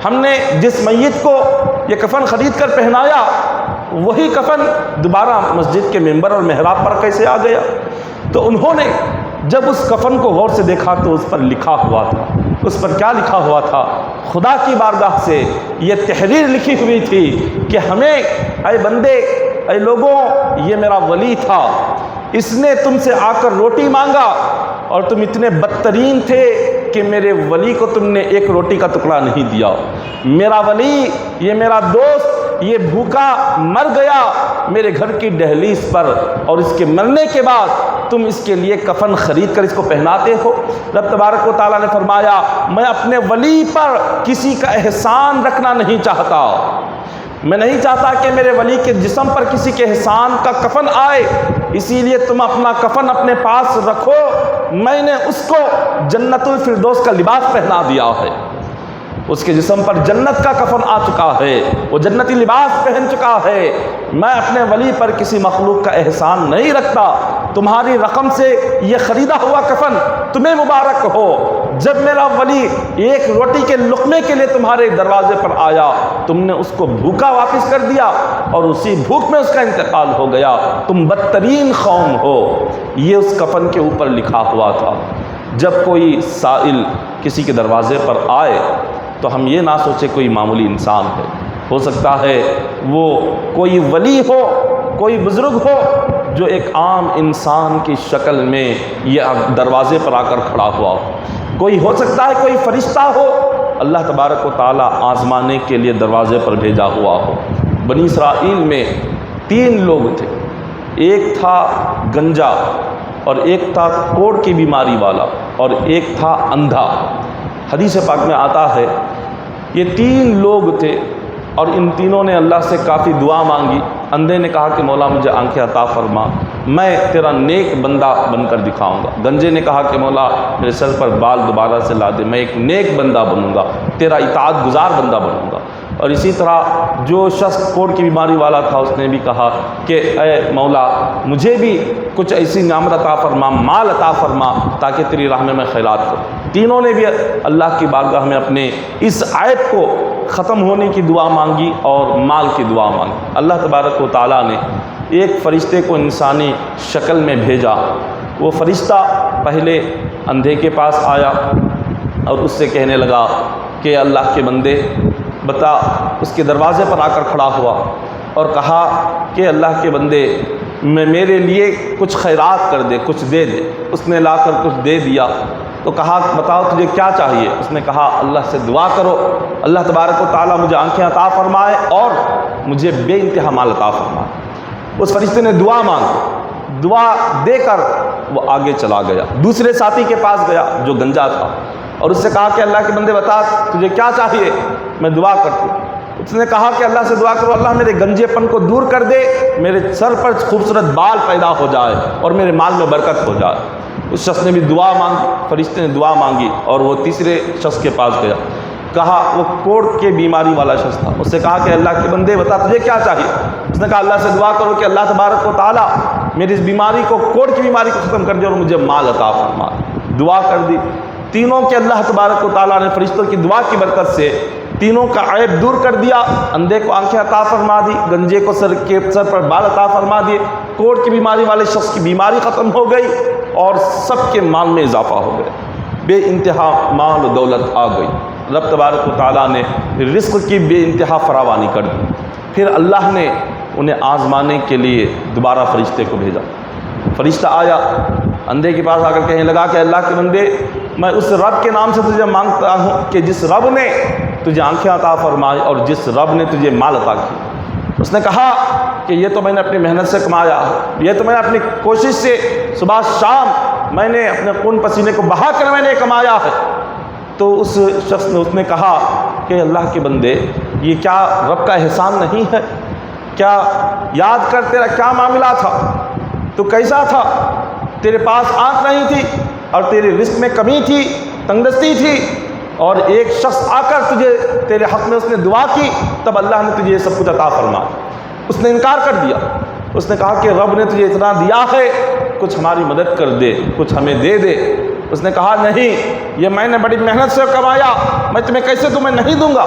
Speaker 1: ہم نے جس میت کو یہ کفن خرید کر پہنایا وہی کفن دوبارہ مسجد کے منبر اور محراب پر کیسے آ گیا؟ تو انہوں نے جب اس کفن کو غور سے دیکھا تو اس پر لکھا ہوا تھا، اس پر کیا لکھا ہوا تھا؟ خدا کی بارگاہ سے یہ تحریر لکھی ہوئی تھی کہ ہمیں، اے بندے، اے لوگوں، یہ میرا ولی تھا، اس نے تم سے آ کر روٹی مانگا اور تم اتنے بدترین تھے کہ میرے ولی کو تم نے ایک روٹی کا ٹکڑا نہیں دیا۔ میرا ولی، یہ میرا دوست، یہ بھوکا مر گیا میرے گھر کی دہلیز پر، اور اس کے مرنے کے بعد تم اس کے لیے کفن خرید کر اس کو پہناتے ہو۔ رب تبارک و تعالیٰ نے فرمایا میں اپنے ولی پر کسی کا احسان رکھنا نہیں چاہتا، میں نہیں چاہتا کہ میرے ولی کے جسم پر کسی کے احسان کا کفن آئے، اسی لیے تم اپنا کفن اپنے پاس رکھو، میں نے اس کو جنت الفردوس کا لباس پہنا دیا ہے، اس کے جسم پر جنت کا کفن آ چکا ہے، وہ جنتی لباس پہن چکا ہے۔ میں اپنے ولی پر کسی مخلوق کا احسان نہیں رکھتا، تمہاری رقم سے یہ خریدا ہوا کفن تمہیں مبارک ہو۔ جب میرا ولی ایک روٹی کے لقمے کے لیے تمہارے دروازے پر آیا، تم نے اس کو بھوکا واپس کر دیا اور اسی بھوک میں اس کا انتقال ہو گیا، تم بدترین قوم ہو۔ یہ اس کفن کے اوپر لکھا ہوا تھا۔ جب کوئی سائل کسی کے دروازے پر آئے تو ہم یہ نہ سوچے کوئی معمولی انسان ہے، ہو سکتا ہے وہ کوئی ولی ہو، کوئی بزرگ ہو جو ایک عام انسان کی شکل میں یہ دروازے پر آ کر کھڑا ہوا ہو، کوئی ہو سکتا ہے کوئی فرشتہ ہو، اللہ تبارک و تعالیٰ آزمانے کے لیے دروازے پر بھیجا ہوا ہو۔ بنی اسرائیل میں 3 لوگ تھے، ایک تھا گنجا اور ایک تھا کوڑ کی بیماری والا اور ایک تھا اندھا۔ حدیث پاک میں آتا ہے یہ 3 لوگ تھے اور ان تینوں نے اللہ سے کافی دعا مانگی۔ اندھے نے کہا کہ مولا مجھے آنکھیں عطا فرما، میں تیرا نیک بندہ بن کر دکھاؤں گا۔ گنجے نے کہا کہ مولا میرے سر پر بال دوبارہ سے لا دے، میں ایک نیک بندہ بنوں گا، تیرا اطاعت گزار بندہ بنوں گا۔ اور اسی طرح جو شخص کوڑ کی بیماری والا تھا اس نے بھی کہا کہ اے مولا مجھے بھی کچھ ایسی نعمت عطا فرما، مال عطا فرما تاکہ تیری راہ میں میں خیرات کروں۔ تینوں نے بھی اللہ کی بارگاہ میں اپنے اس عیب کو ختم ہونے کی دعا مانگی اور مال کی دعا مانگی۔ اللہ تبارک و تعالیٰ نے ایک فرشتے کو انسانی شکل میں بھیجا۔ وہ فرشتہ پہلے اندھے کے پاس آیا اور اس سے کہنے لگا کہ اللہ کے بندے بتا، اس کے دروازے پر آ کر کھڑا ہوا اور کہا کہ اللہ کے بندے میرے لیے کچھ خیرات کر دے، کچھ دے دے۔ اس نے لا کر کچھ دے دیا تو کہا بتاؤ تجھے کیا چاہیے؟ اس نے کہا اللہ سے دعا کرو، اللہ تبارک و تعالیٰ مجھے آنکھیں عطا فرمائے اور مجھے بے انتہا مال عطا فرمائے۔ اس فرشتے نے دعا مانگی، دعا دے کر وہ آگے چلا گیا، دوسرے ساتھی کے پاس گیا جو گنجا تھا اور اس سے کہا کہ اللہ کے بندے بتا تجھے کیا چاہیے، میں دعا کرتا ہوں۔ اس نے کہا کہ اللہ سے دعا کرو اللہ میرے گنجے پن کو دور کر دے، میرے سر پر خوبصورت بال پیدا ہو جائے اور میرے مال میں برکت ہو جائے۔ اس شخص نے بھی دعا مانگی، فرشتے نے دعا مانگی اور وہ تیسرے شخص کے پاس گیا، کہا وہ کوڑ کے بیماری والا شخص تھا، اس سے کہا کہ اللہ کے بندے بتا تجھے کیا چاہیے؟ اس نے کہا اللہ سے دعا کرو کہ اللہ تبارک و تعالیٰ میری اس بیماری کو، کوڑ کی بیماری کو ختم کر دے اور مجھے مال عطا فرما۔ دعا کر دی تینوں کے، اللہ تبارک و تعالیٰ نے فرشتوں کی دعا کی برکت سے تینوں کا عیب دور کر دیا۔ اندھے کو آنکھیں عطا فرما دی، گنجے کو سر پر بال عطا فرما دیے، کوڑ کی بیماری والے شخص کی بیماری ختم ہو گئی اور سب کے مال میں اضافہ ہو گیا، بے انتہا مال و دولت آ گئی۔ رب تبارک و تعالیٰ نے رزق کی بے انتہا فراوانی کر دی۔ پھر اللہ نے انہیں آزمانے کے لیے دوبارہ فرشتے کو بھیجا۔ فرشتہ آیا، اندھے کے پاس آ کر کہنے لگا کہ اللہ کے بندے میں اس رب کے نام سے تجھے مانگتا ہوں کہ جس رب نے تجھے آنکھیں عطا فرمائی اور جس رب نے تجھے مال عطا کیا۔ اس نے کہا کہ یہ تو میں نے اپنی محنت سے کمایا ہے، یہ تو میں نے اپنی کوشش سے صبح شام میں نے اپنے خون پسینے کو بہا کر میں نے کمایا ہے۔ تو اس شخص نے اس نے کہا کہ اللہ کے بندے یہ کیا رب کا احسان نہیں ہے؟ کیا یاد کر تیرا کیا معاملہ تھا، تو کیسا تھا؟ تیرے پاس آنکھ نہیں تھی اور تیرے رزق میں کمی تھی، تنگدستی تھی، اور ایک شخص آ کر تجھے تیرے حق میں اس نے دعا کی، تب اللہ نے تجھے یہ سب کچھ عطا فرمایا۔ اس نے انکار کر دیا، اس نے کہا کہ رب نے تجھے اتنا دیا ہے، کچھ ہماری مدد کر دے، کچھ ہمیں دے دے۔ اس نے کہا نہیں، یہ میں نے بڑی محنت سے کمایا، میں تمہیں کیسے تمہیں نہیں دوں گا۔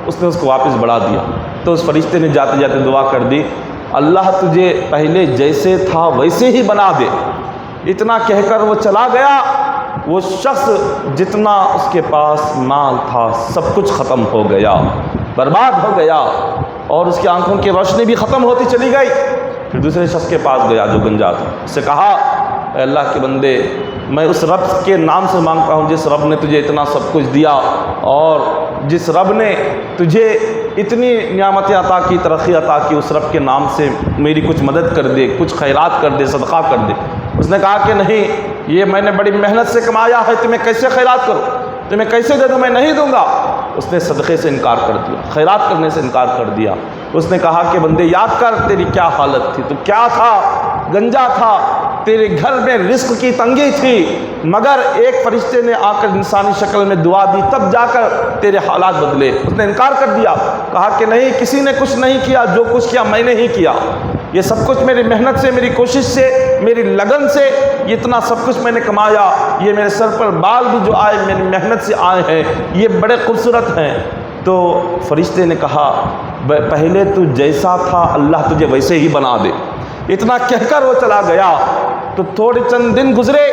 Speaker 1: اس نے اس کو واپس بڑھا دیا۔ تو اس فرشتے نے جاتے جاتے دعا کر دی، اللہ تجھے پہلے جیسے تھا ویسے ہی بنا دے۔ اتنا کہہ کر وہ چلا گیا۔ وہ شخص جتنا اس کے پاس مال تھا سب کچھ ختم ہو گیا، برباد ہو گیا، اور اس کی آنکھوں کی روشنی بھی ختم ہوتی چلی گئی۔ پھر دوسرے شخص کے پاس گیا جو گنجا تھا، اس سے کہا اے اللہ کے بندے میں اس رب کے نام سے مانگتا ہوں جس رب نے تجھے اتنا سب کچھ دیا اور جس رب نے تجھے اتنی نعمتیں عطا کی، ترقی عطا کی، اس رب کے نام سے میری کچھ مدد کر دے، کچھ خیرات کر دے، صدقہ کر دے۔ اس نے کہا کہ نہیں، یہ میں نے بڑی محنت سے کمایا ہے، تمہیں کیسے خیرات کروں، تمہیں کیسے دے دوں، میں نہیں دوں گا۔ اس نے صدقے سے انکار کر دیا، خیرات کرنے سے انکار کر دیا۔ اس نے کہا کہ بندے یاد کر تیری کیا حالت تھی، تو کیا تھا، گنجا تھا، تیرے گھر میں رزق کی تنگی تھی، مگر ایک فرشتے نے آ کر انسانی شکل میں دعا دی، تب جا کر تیرے حالات بدلے۔ اس نے انکار کر دیا، کہا کہ نہیں، کسی نے کچھ نہیں کیا، جو کچھ کیا میں نے ہی کیا، یہ سب کچھ میری محنت سے، میری کوشش سے، میری لگن سے، اتنا سب کچھ میں نے کمایا، یہ میرے سر پر بال بھی جو آئے میری محنت سے آئے ہیں، یہ بڑے خوبصورت ہیں۔ تو فرشتے نے کہا پہلے تو جیسا تھا اللہ تجھے ویسے ہی بنا دے۔ اتنا کہہ کر وہ چلا گیا تو تھوڑے چند دن گزرے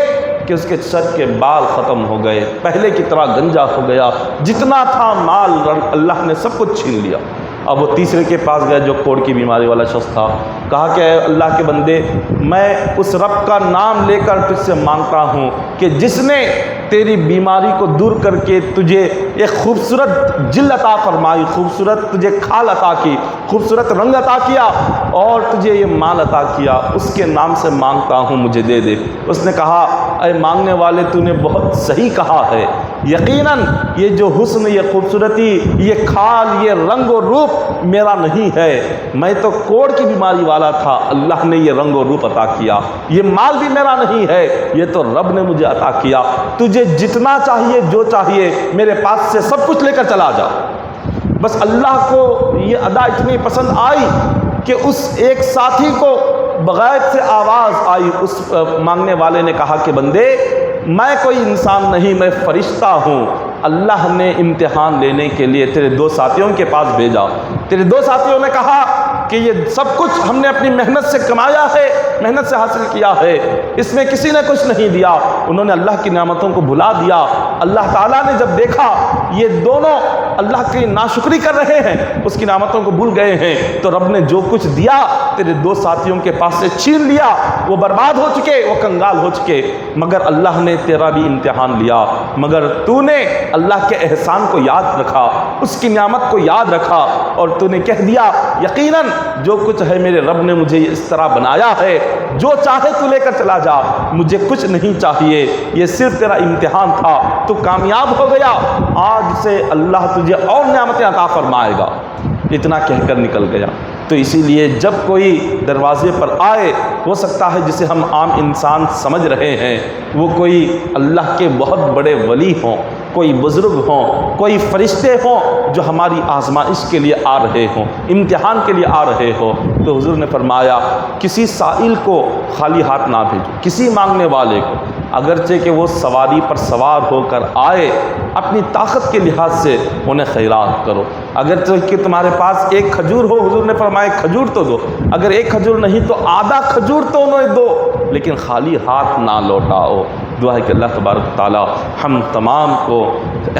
Speaker 1: کہ اس کے سر کے بال ختم ہو گئے، پہلے کی طرح گنجا ہو گیا، جتنا تھا مال اللہ نے سب کچھ چھین لیا۔ اب وہ تیسرے کے پاس گیا جو کوڑ کی بیماری والا شخص تھا، کہا کہ اے اللہ کے بندے میں اس رب کا نام لے کر تجھ سے مانگتا ہوں کہ جس نے تیری بیماری کو دور کر کے تجھے ایک خوبصورت جلد عطا فرمائی، خوبصورت تجھے کھال عطا کی، خوبصورت رنگ عطا کیا اور تجھے یہ مال عطا کیا، اس کے نام سے مانگتا ہوں مجھے دے دے۔ اس نے کہا اے مانگنے والے تو نے بہت صحیح کہا ہے، یقیناً یہ جو حسن، یہ خوبصورتی، یہ کھال، یہ رنگ و روپ میرا نہیں ہے، میں تو کوڑ کی بیماری والا تھا، اللہ نے یہ رنگ و روپ عطا کیا، یہ مال بھی میرا نہیں ہے، یہ تو رب نے مجھے عطا کیا، تجھے جتنا چاہیے جو چاہیے میرے پاس سے سب کچھ لے کر چلا جا۔ بس اللہ کو یہ ادا اتنی پسند آئی کہ اس ایک ساتھی کو بغیر سے آواز آئی، اس مانگنے والے نے کہا کہ بندے میں کوئی انسان نہیں، میں فرشتہ ہوں، اللہ نے امتحان لینے کے لیے تیرے دو ساتھیوں کے پاس بھیجا۔ تیرے دو ساتھیوں نے کہا کہ یہ سب کچھ ہم نے اپنی محنت سے کمایا ہے، محنت سے حاصل کیا ہے، اس میں کسی نے کچھ نہیں دیا۔ انہوں نے اللہ کی نعمتوں کو بھلا دیا۔ اللہ تعالیٰ نے جب دیکھا یہ دونوں اللہ کی ناشکری کر رہے ہیں، اس کی نعمتوں کو بھول گئے ہیں، تو رب نے جو کچھ دیا تیرے دو ساتھیوں کے پاس سے چھین لیا۔ وہ برباد ہو چکے، وہ کنگال ہو چکے، مگر اللہ نے تیرا بھی امتحان لیا، مگر تو نے اللہ کے احسان کو یاد رکھا، اس کی نعمت کو یاد رکھا، اور تو نے کہہ دیا یقیناً جو کچھ ہے میرے رب نے مجھے اس طرح بنایا ہے، جو چاہے تو لے کر چلا جا، مجھے کچھ نہیں چاہیے، یہ صرف تیرا امتحان تھا، تو کامیاب ہو گیا، آج سے اللہ تجھے اور نعمتیں عطا فرمائے گا۔ اتنا کہہ کر نکل گیا۔ تو اسی لیے جب کوئی دروازے پر آئے، ہو سکتا ہے جسے ہم عام انسان سمجھ رہے ہیں وہ کوئی اللہ کے بہت بڑے ولی ہوں، کوئی بزرگ ہوں، کوئی فرشتے ہوں جو ہماری آزمائش کے لیے آ رہے ہوں، امتحان کے لیے آ رہے ہوں، تو حضور نے فرمایا کسی سائل کو خالی ہاتھ نہ بھیجو، کسی مانگنے والے کو، اگرچہ کہ وہ سواری پر سوار ہو کر آئے، اپنی طاقت کے لحاظ سے انہیں خیرات کرو۔ اگرچہ کہ تمہارے پاس ایک کھجور ہو، حضور نے فرمایا کھجور تو دو، اگر ایک کھجور نہیں تو آدھا کھجور تو انہیں دو، لیکن خالی ہاتھ نہ لوٹاؤ۔ دعا ہے کہ اللہ تبارک و تعالی ہم تمام کو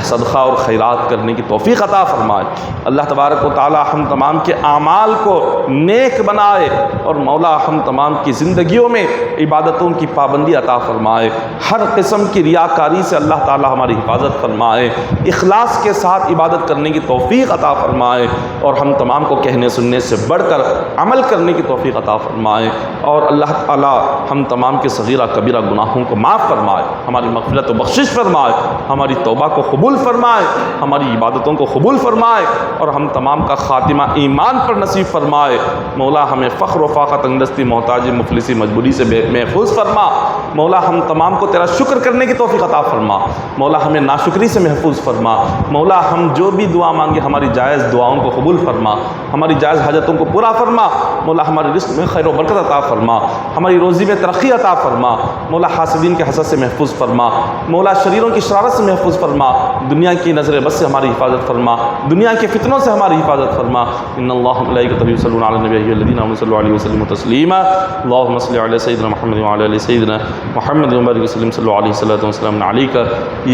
Speaker 1: صدقہ اور خیرات کرنے کی توفیق عطا فرمائے۔ اللہ تبارک و تعالی ہم تمام کے اعمال کو نیک بنائے، اور مولا ہم تمام کی زندگیوں میں عبادتوں کی پابندی عطا فرمائے۔ ہر قسم کی ریاکاری سے اللہ تعالی ہماری حفاظت فرمائے، اخلاص کے ساتھ عبادت کرنے کی توفیق عطا فرمائے، اور ہم تمام کو کہنے سننے سے بڑھ کر عمل کرنے کی توفیق عطا فرمائے، اور اللہ تعالی ہم تمام کے صغیرہ کبیرہ گناہوں کو معاف فرمائے، ہماری مغفرت و بخشش فرمائے، ہماری توبہ کو قبول فرمائے، ہماری عبادتوں کو قبول فرمائے، اور ہم تمام کا خاتمہ ایمان پر نصیب فرمائے۔ مولا ہمیں فخر و فاقہ، تنگدستی، محتاجی، مفلسی، مجبوری سے محفوظ فرما۔ مولا ہم تمام کو تیرا شکر کرنے کی توفیق عطا فرما۔ مولا ہمیں ناشکری سے محفوظ فرما۔ مولا ہم جو بھی دعا مانگے ہماری جائز دعاؤں کو قبول فرما، ہماری جائز حاجتوں کو پورا فرما۔ مولا ہمارے رزق میں خیر و برکت عطا فرما، ہماری روزی میں ترقی عطا فرما۔ مولا حاسدین کے حسد سے محفوظ فرما، مولا شریروں کی شرارت سے محفوظ فرما، دنیا کی نظر بد سے ہماری حفاظت فرما، دنیا کے فتنوں سے ہماری حفاظت فرما۔ ان اللہ ملائکتہ یصلون علی النبی ایھا الذین آمنوا صلوا علیہ وسلموا تسلیما، اللهم صل علی سیدنا محمد وعلی آل سیدنا محمد وبارک وسلم، صلوا علیہ الصلاۃ والسلام علیک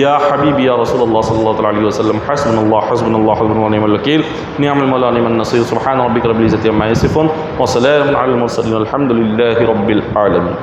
Speaker 1: یا حبیبی یا رسول اللہ صلی اللہ علیہ وسلم۔ حسبنا اللہ حسبنا اللہ حسبنا ونعم الوکیل، نعم المولا نعم النصیر۔ سبحان ربک رب العزۃ عما یصفون وسلام علی المرسلین والحمد للہ رب العالمین۔